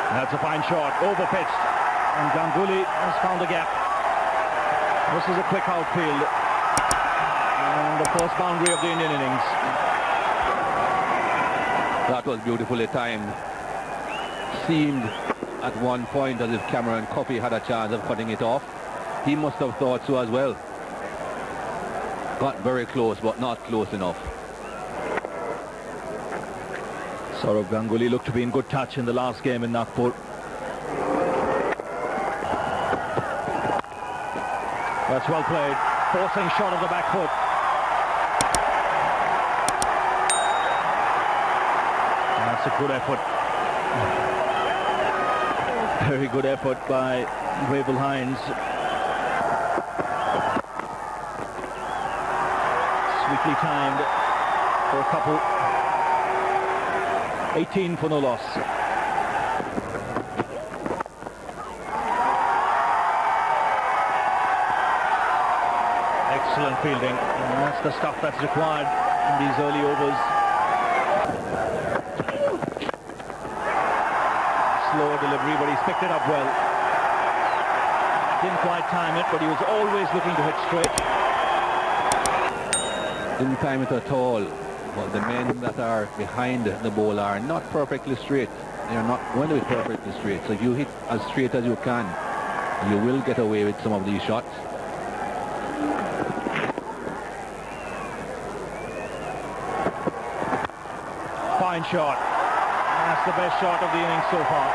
That's a fine shot, over-pitched, and Ganguly has found a gap. This is a quick outfield, and the first boundary of the Indian innings. That was beautifully timed. Seemed at one point as if Cameron Coffey had a chance of cutting it off. He must have thought so as well. Got very close, but not close enough. Sourav Ganguly looked to be in good touch in the last game in Nagpur. That's well played. Forcing shot of the back foot. That's a good effort. Very good effort by Wavell Hines. Sweetly timed for a couple. 18 for no loss. Excellent fielding, and that's the stuff that's required in these early overs. Slow delivery, but he's picked it up well. Didn't quite time it, but he was always looking to hit straight. Didn't time it at all. Well, the men that are behind the ball are not perfectly straight. They are not going to be perfectly straight. So if you hit as straight as you can, you will get away with some of these shots. Fine shot. That's the best shot of the innings so far.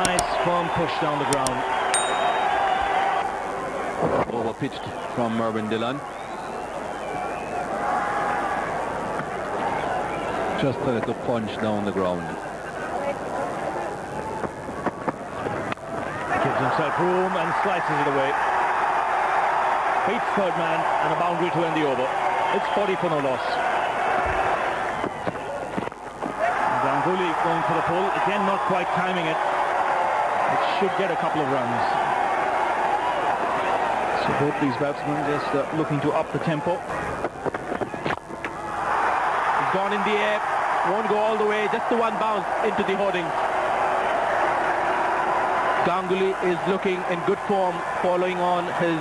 Nice firm push down the ground. Over-pitched from Mervyn Dillon. Just a little punch down the ground. Gives himself room and slices it away. Beats third man and a boundary to end the over. It's 40 for no loss. Ganguly going for the pull. Again, not quite timing it. It should get a couple of runs. So both these batsmen just looking to up the tempo. Gone in the air, won't go all the way, just the one bounce into the hoardings. Ganguly is looking in good form following on his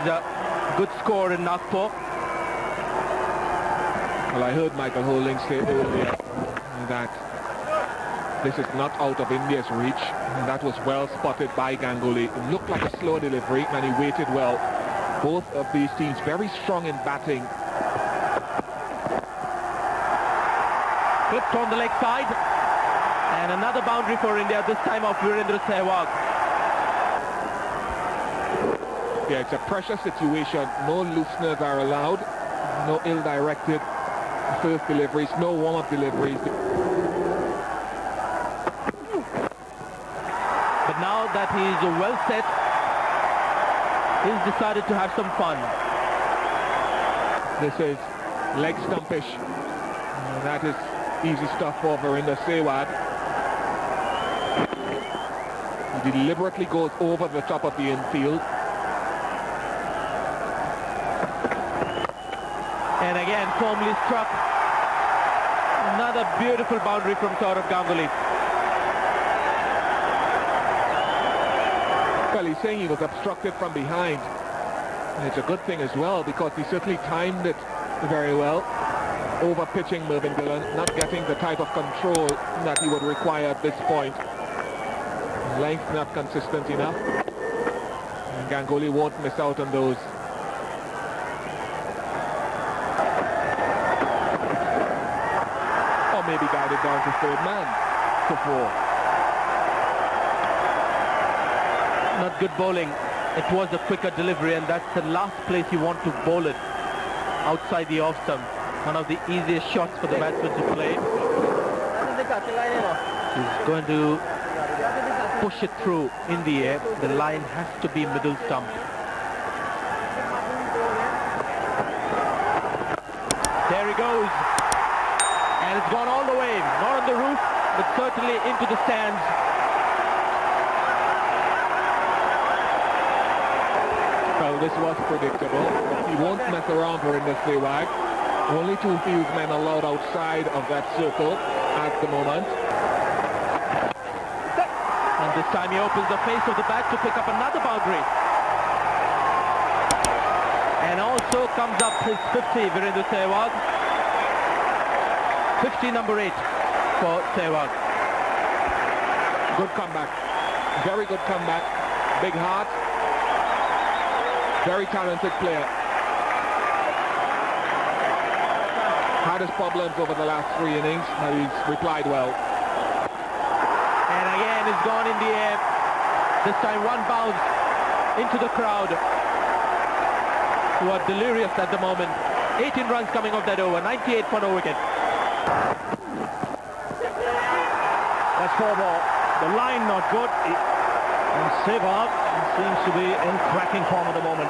good score in Nagpur. Well, I heard Michael Holding say earlier that this is not out of India's reach, and that was well spotted by Ganguly. It looked like a slow delivery and he waited well. Both of these teams very strong in batting. Clipped on the leg side, and another boundary for India, this time of Virendra Sehwag. Yeah, it's a pressure situation. No looseners are allowed. No ill-directed first deliveries, no warm-up deliveries. But now that he's well set, he's decided to have some fun. This is leg stumpish. That is easy stuff for Virendra Sehwag. He deliberately goes over the top of the infield. And again, firmly struck. Another beautiful boundary from Sourav Ganguly. Well, he's saying he was obstructed from behind. And it's a good thing as well, because he certainly timed it very well. Over-pitching Mervyn Dillon, not getting the type of control that he would require at this point. Length not consistent enough. And Ganguly won't miss out on those. Or maybe guided down to third man for 4. Not good bowling. It was a quicker delivery, and that's the last place you want to bowl it. Outside the off stump. One of the easiest shots for the batsman to play. He's going to push it through in the air. The line has to be middle stump. There he goes. And it's gone all the way. Not on the roof, but certainly into the stands. Well, this was predictable. He won't mess around for in the Sehwag. Only 2 fieldsmen allowed outside of that circle at the moment. And this time he opens the face of the bat to pick up another boundary. And also comes up his 50, Virendra Sehwag. 50 number 8 for Sehwag. Good comeback. Very good comeback. Big heart. Very talented player. Had his problems over the last 3 innings, but he's replied well. And again, it's gone in the air. This time one bounce into the crowd, who are delirious at the moment. 18 runs coming off that over, 98 for no wicket. That's 4 more. The line not good. And Sehwag seems to be in cracking form at the moment.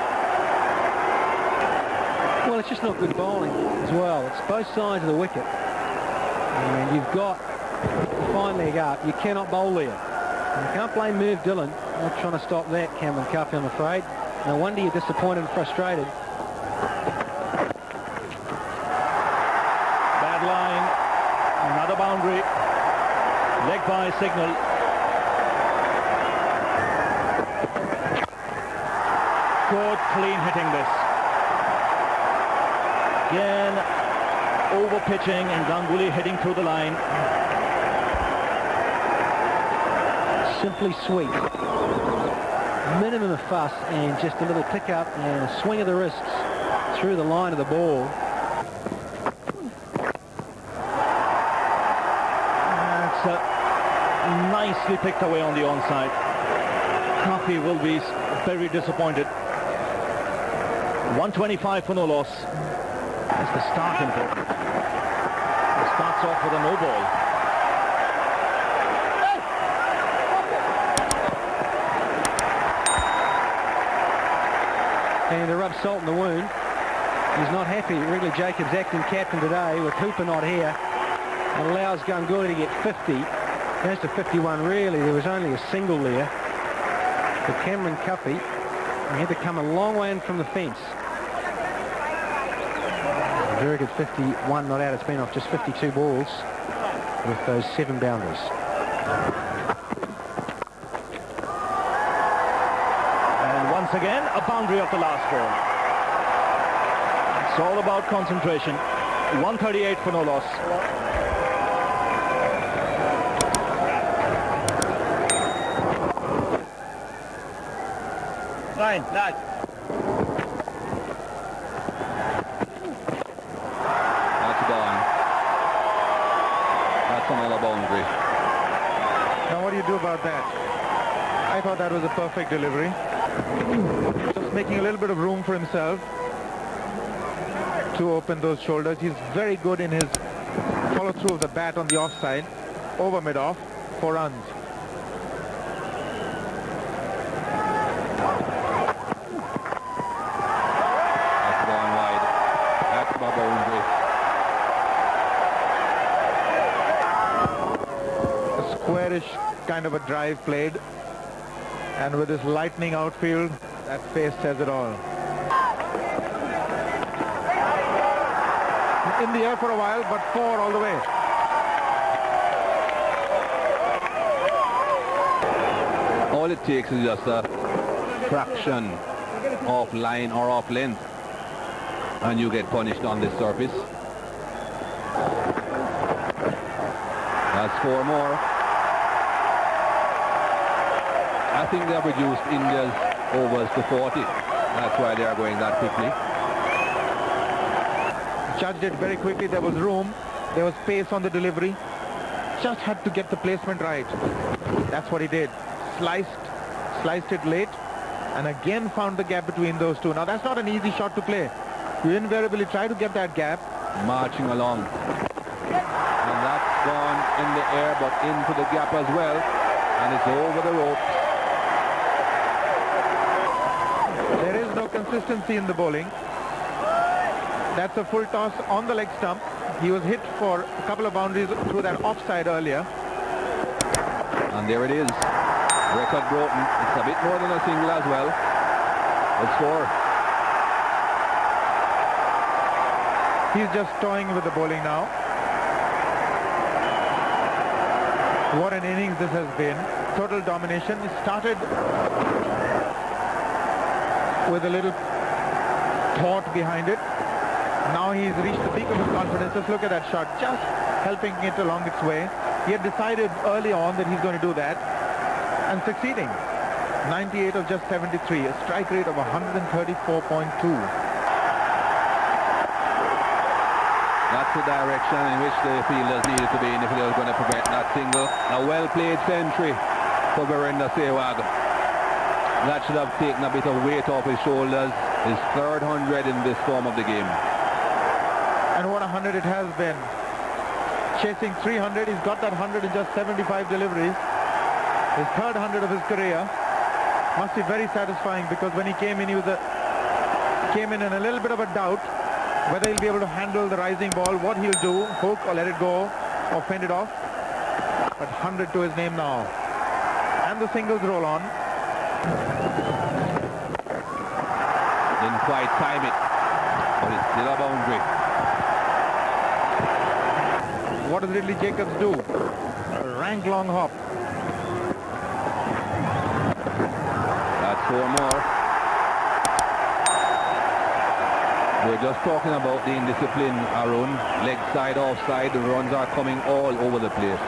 Well, it's just not good bowling as well. It's both sides of the wicket. And you've got to find leg up. You cannot bowl there. And you can't blame Merv Dillon not trying to stop that, Cameron Cuffey, I'm afraid. No wonder you're disappointed and frustrated. Bad line. Another boundary. Leg by signal. Good clean hitting this. Again, over pitching and Ganguly heading through the line. Simply sweet. Minimum of fuss and just a little pick up and a swing of the wrists through the line of the ball. That's nicely picked away on the onside. Cuffey will be very disappointed. 125 for no loss. That's the start in it. It starts off with a no ball. And to rub salt in the wound, he's not happy. Wrigley Jacobs, acting captain today, with Hooper not here, allows Ganguly to get 50. Goes to 51 really. There was only a single there for Cameron Cuffey. He had to come a long way in from the fence. Very good 51 not out. It's been off just 52 balls with those 7 boundaries. And once again, a boundary of the last ball. It's all about concentration. 138 for no loss. Line, lad. That's gone. That's another boundary. Now what do you do about that? I thought that was a perfect delivery. Just making a little bit of room for himself to open those shoulders. He's very good in his follow through of the bat on the offside, over mid-off, 4 runs. That's gone wide. That's my boundary. A squarish kind of a drive played, and with his lightning outfield, that face says it all. In the air for a while, but 4 all the way. All it takes is just a fraction off line or off length, and you get punished on this surface. That's 4 more. I think they have reduced India's overs to 40. That's why they are going that quickly. Judged it very quickly. There was room. There was pace on the delivery. Just had to get the placement right. That's what he did. Sliced it late, and again found the gap between those two. Now that's not an easy shot to play. You invariably try to get that gap. Marching along. And That's gone in the air, but into the gap as well. And it's over the rope. There is no consistency in the bowling. That's a full toss on the leg stump. He was hit for a couple of boundaries through that offside earlier. And there it is. Record broken. It's a bit more than a single as well. It's 4. He's just toying with the bowling now. What an innings this has been. Total domination. It started with a little thought behind it. Now he's reached the peak of his confidence. Just look at that shot, just helping it along its way. He had decided early on that he's going to do that and succeeding. 98 of just 73, a strike rate of 134.2. That's the direction in which the fielders needed to be in if they were going to prevent that single. A well-played century for Virender Sehwag. That should have taken a bit of weight off his shoulders. His 3rd 100 in this form of the game. And what a 100 it has been. Chasing 300, he's got that 100 in just 75 deliveries. His 3rd 100 of his career. Must be very satisfying, because when he came in, he came in a little bit of a doubt whether he'll be able to handle the rising ball, what he'll do, hook or let it go or fend it off. But 100 to his name now. And the singles roll on. Didn't quite time it, but it's still a boundary. What does Ridley Jacobs do? A rank long hop. That's 4 more. We're just talking about the indiscipline, Arun. Leg side, offside, the runs are coming all over the place.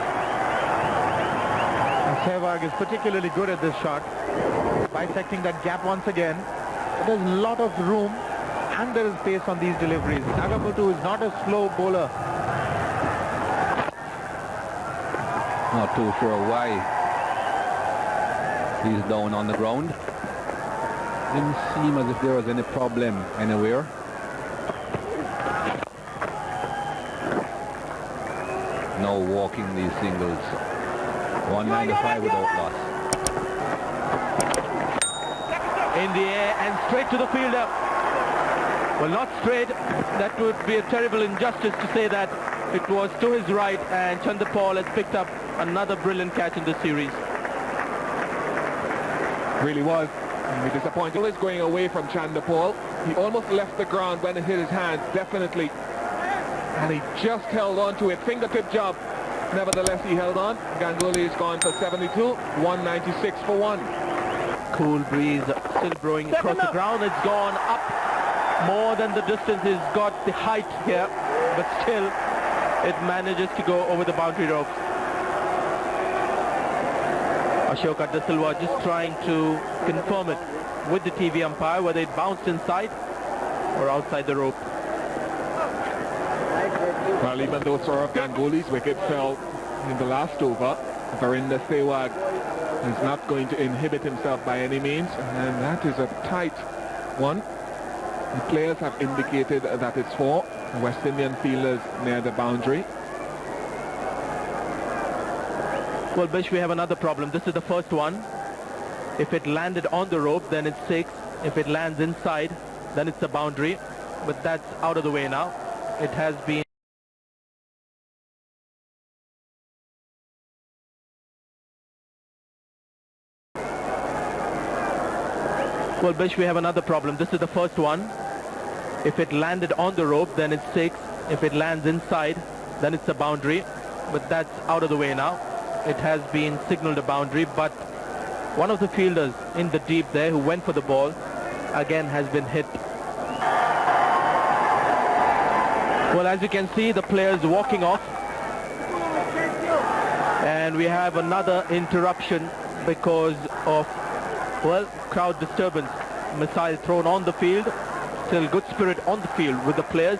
And Sehwag is particularly good at this shot, bisecting that gap once again. There's a lot of room and there is pace on these deliveries. Nagamutu is not a slow bowler. Not too sure why he's down on the ground. Didn't seem as if there was any problem anywhere. No walking these singles. 195 without loss. In the air and straight to the fielder. Well, not straight. That would be a terrible injustice to say that. It was to his right, and Chanderpaul has picked up another brilliant catch in this series. Really was. He disappointed. Always going away from Chanderpaul. He almost left the ground when it hit his hand, definitely. And he just held on to it. Fingertip job. Nevertheless, he held on. Ganguly is gone for 72. 196 for 1. Cool breeze still blowing across the ground. It's gone up more than the distance. He's got the height here, but still it manages to go over the boundary ropes. Ashoka De Silva just trying to confirm it with the TV umpire whether it bounced inside or outside the rope. Well, even though Sourav Ganguly's wicket fell in the last over, Virender Sehwag is not going to inhibit himself by any means, and that is a tight one. The players have indicated that it's 4. The West Indian fielders near the boundary. Well, Bish, we have another problem. This is the first one. If it landed on the rope, then it's 6. If it lands inside, then it's a boundary. But that's out of the way now. It has been... Well, Bish, we have another problem. This is the first one. If it landed on the rope, then it's 6. If it lands inside, then it's a boundary. But that's out of the way now. It has been signaled a boundary, but one of the fielders in the deep there who went for the ball again has been hit. Well, as you can see, the players walking off. And we have another interruption because of, well, crowd disturbance. Missile thrown on the field. Still good spirit on the field with the players.